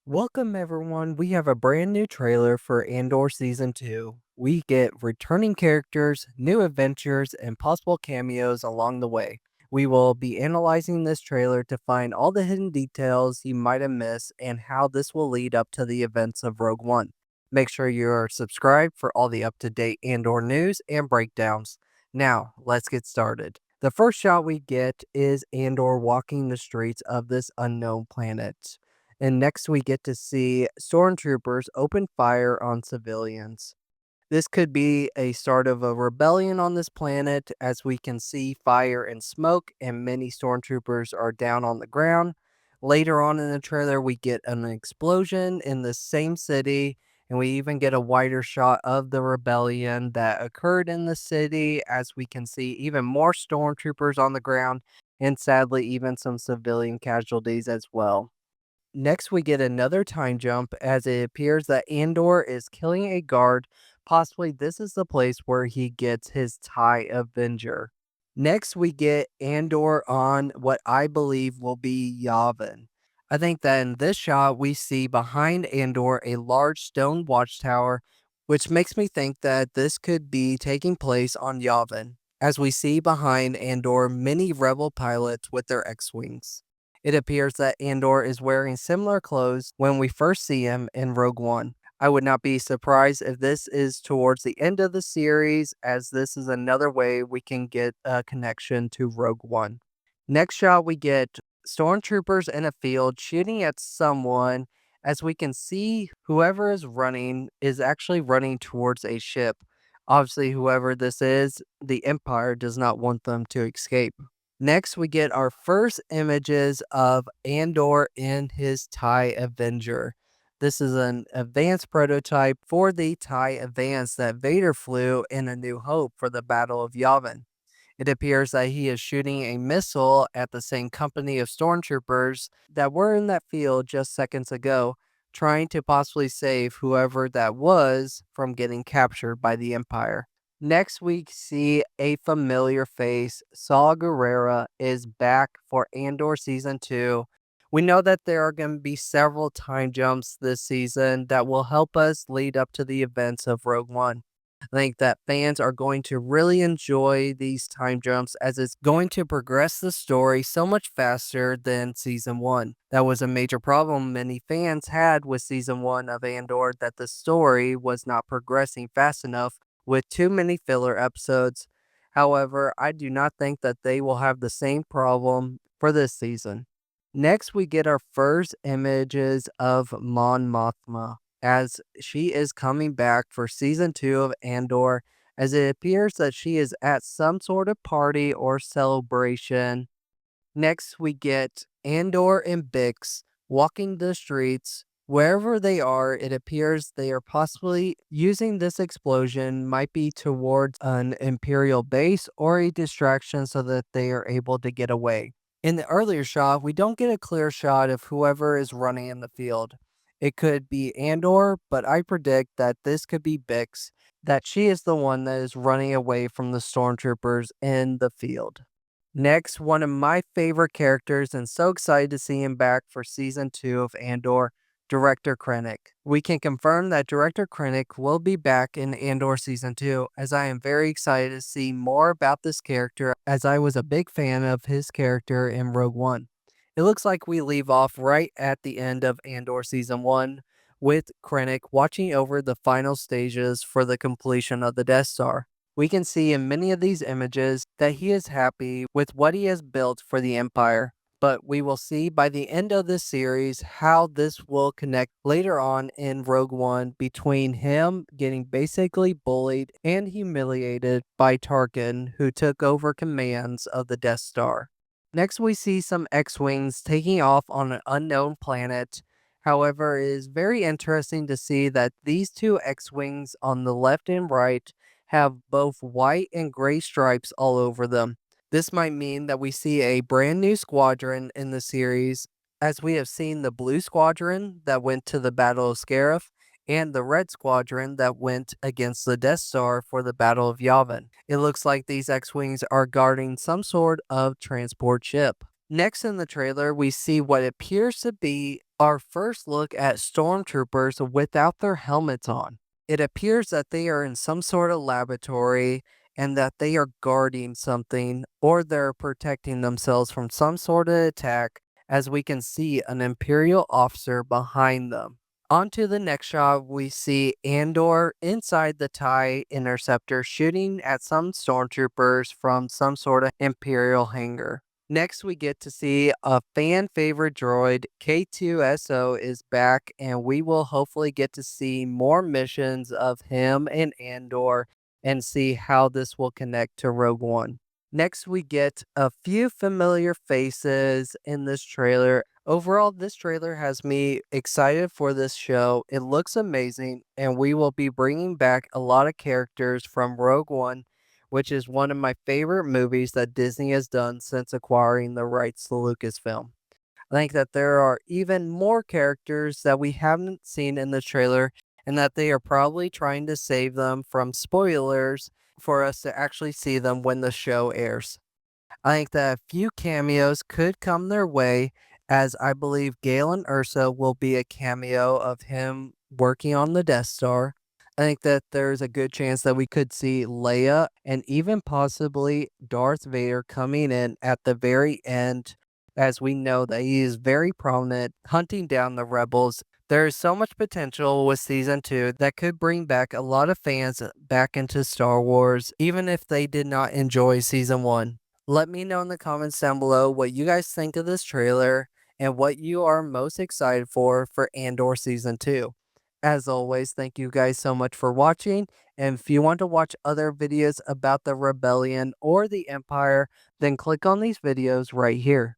Welcome everyone. We have a brand new trailer for Andor Season 2. We get returning characters, new adventures, and possible cameos along the way. We will be analyzing this trailer to find all the hidden details you might have missed and how this will lead up to the events of Rogue One. Make sure you are subscribed for all the up-to-date Andor news and breakdowns. Now, let's get started. The first shot we get is Andor walking the streets of this unknown planet. And next, we get to see stormtroopers open fire on civilians. This could be a start of a rebellion on this planet, as we can see fire and smoke, and many stormtroopers are down on the ground. Later on in the trailer, we get an explosion in the same city, and we even get a wider shot of the rebellion that occurred in the city, as we can see even more stormtroopers on the ground, and sadly, even some civilian casualties as well. Next, we get another time jump as it appears that Andor is killing a guard. Possibly, this is the place where he gets his TIE Avenger. Next, we get Andor on what I believe will be Yavin. I think that in this shot, we see behind Andor a large stone watchtower, which makes me think that this could be taking place on Yavin, as we see behind Andor many rebel pilots with their X-Wings. It appears that Andor is wearing similar clothes when we first see him in Rogue One. I would not be surprised if this is towards the end of the series, as this is another way we can get a connection to Rogue One. Next shot, we get stormtroopers in a field shooting at someone, as we can see whoever is running is actually running towards a ship. Obviously, whoever this is, the Empire does not want them to escape. Next, we get our first images of Andor in his TIE Avenger. This is an advanced prototype for the TIE Advance that Vader flew in A New Hope for the Battle of Yavin. It appears that he is shooting a missile at the same company of stormtroopers that were in that field just seconds ago, trying to possibly save whoever that was from getting captured by the Empire. Next, we see a familiar face. Saw Gerrera is back for Andor Season 2. We know that there are going to be several time jumps this season that will help us lead up to the events of Rogue One. I think that fans are going to really enjoy these time jumps, as it's going to progress the story so much faster than Season 1. That was a major problem many fans had with Season 1 of Andor, that the story was not progressing fast enough with too many filler episodes. However, I do not think that they will have the same problem for this season. Next, we get our first images of Mon Mothma, as she is coming back for season 2 of Andor, as it appears that she is at some sort of party or celebration. Next, we get Andor and Bix walking the streets. Wherever they are, it appears they are possibly using this explosion, might be towards an Imperial base or a distraction so that they are able to get away. In the earlier shot, we don't get a clear shot of whoever is running in the field. It could be Andor, but I predict that this could be Bix, that she is the one that is running away from the stormtroopers in the field. Next, one of my favorite characters, and so excited to see him back for season 2 of Andor, Director Krennic. We can confirm that Director Krennic will be back in Andor season 2, as I am very excited to see more about this character, as I was a big fan of his character in Rogue One. It looks like we leave off right at the end of Andor season 1, with Krennic watching over the final stages for the completion of the Death Star. We can see in many of these images that he is happy with what he has built for the Empire, but we will see by the end of this series how this will connect later on in Rogue One, between him getting basically bullied and humiliated by Tarkin, who took over commands of the Death Star. Next, we see some X-Wings taking off on an unknown planet. However, it is very interesting to see that these two X-Wings on the left and right have both white and gray stripes all over them. This might mean that we see a brand new squadron in the series, as we have seen the blue squadron that went to the Battle of Scarif and the red squadron that went against the Death Star for the Battle of Yavin. It looks like these X-Wings are guarding some sort of transport ship. Next in the trailer, we see what appears to be Our first look at stormtroopers without their helmets on. It appears that they are in some sort of laboratory and that they are guarding something or they're protecting themselves from some sort of attack, as we can see an Imperial officer behind them. On to the next shot, we see Andor inside the TIE interceptor shooting at some stormtroopers from some sort of Imperial hangar. Next, we get to see a fan favorite droid, K2SO, is back, and we will hopefully get to see more missions of him and Andor and see how this will connect to Rogue One. Next, we get a few familiar faces in this trailer. Overall, this trailer has me excited for this show. It looks amazing, and we will be bringing back a lot of characters from Rogue One, which is one of my favorite movies that Disney has done since acquiring the rights to Lucasfilm. I think that there are even more characters that we haven't seen in the trailer, and that they are probably trying to save them from spoilers for us to actually see them when the show airs. I think that a few cameos could come their way, as I believe Galen Ursa will be a cameo of him working on the Death Star. I think that there's a good chance that we could see Leia and even possibly Darth Vader coming in at the very end, as we know that he is very prominent hunting down the rebels. There is so much potential with season 2 that could bring back a lot of fans back into Star Wars, even if they did not enjoy season 1. Let me know in the comments down below what you guys think of this trailer and what you are most excited for Andor Season 2. As always, thank you guys so much for watching, and if you want to watch other videos about the Rebellion or the Empire, then click on these videos right here.